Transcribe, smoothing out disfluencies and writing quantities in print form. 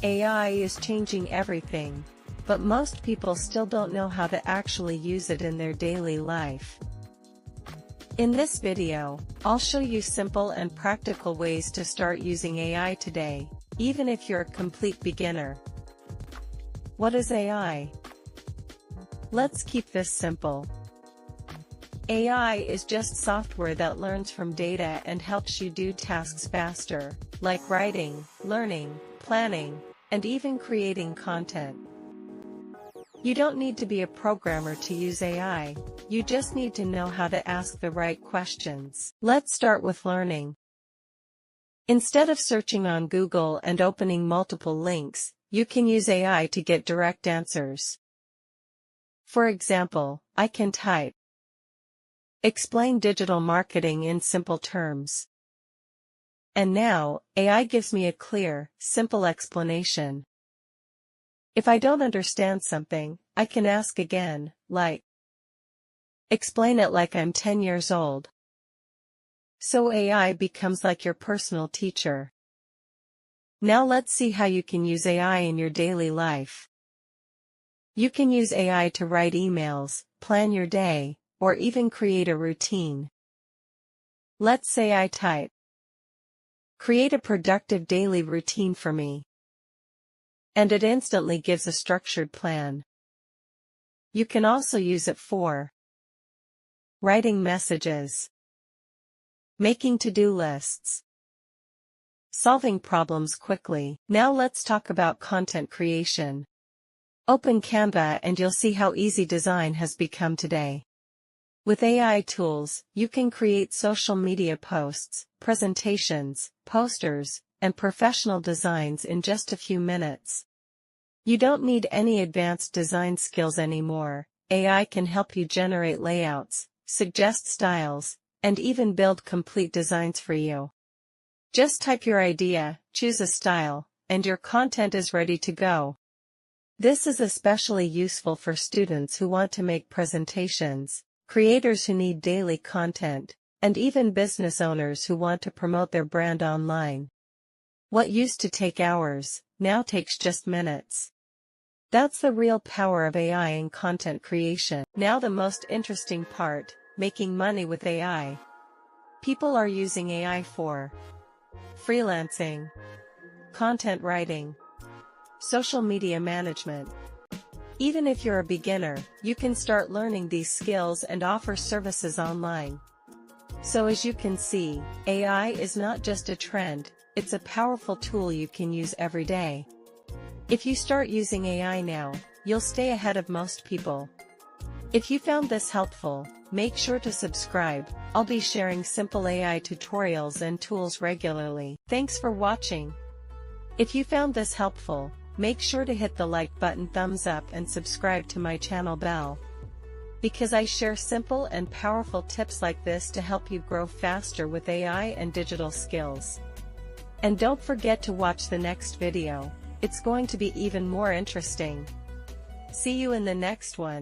AI is changing everything, but most people still don't know how to actually use it in their daily life. In this video, I'll show you simple and practical ways to start using AI today, even if you're a complete beginner. What is AI? Let's keep this simple. AI is just software that learns from data and helps you do tasks faster, like writing, learning, planning, and even creating content. You don't need to be a programmer to use AI, you just need to know how to ask the right questions. Let's start with learning. Instead of searching on Google and opening multiple links, you can use AI to get direct answers. For example, I can type, "Explain digital marketing in simple terms." And now, AI gives me a clear, simple explanation. If I don't understand something, I can ask again, like, "Explain it like I'm 10 years old." So AI becomes like your personal teacher. Now let's see how you can use AI in your daily life. You can use AI to write emails, plan your day, or even create a routine. Let's say I type, "Create a productive daily routine for me." And it instantly gives a structured plan. You can also use it for writing messages, making to-do lists, solving problems quickly. Now let's talk about content creation. Open Canva and you'll see how easy design has become today. With AI tools, you can create social media posts, presentations, posters, and professional designs in just a few minutes. You don't need any advanced design skills anymore. AI can help you generate layouts, suggest styles, and even build complete designs for you. Just type your idea, choose a style, and your content is ready to go. This is especially useful for students who want to make presentations, creators who need daily content, and even business owners who want to promote their brand online. What used to take hours, now takes just minutes. That's the real power of AI in content creation. Now the most interesting part, making money with AI. People are using AI for freelancing, content writing, social media management. Even if you're a beginner, you can start learning these skills and offer services online. So as you can see, AI is not just a trend, it's a powerful tool you can use every day. If you start using AI now, you'll stay ahead of most people. If you found this helpful, make sure to subscribe. I'll be sharing simple AI tutorials and tools regularly. Thanks for watching. If you found this helpful, make sure to hit the like button, thumbs up, and subscribe to my channel bell. Because I share simple and powerful tips like this to help you grow faster with AI and digital skills. And don't forget to watch the next video. It's going to be even more interesting. See you in the next one.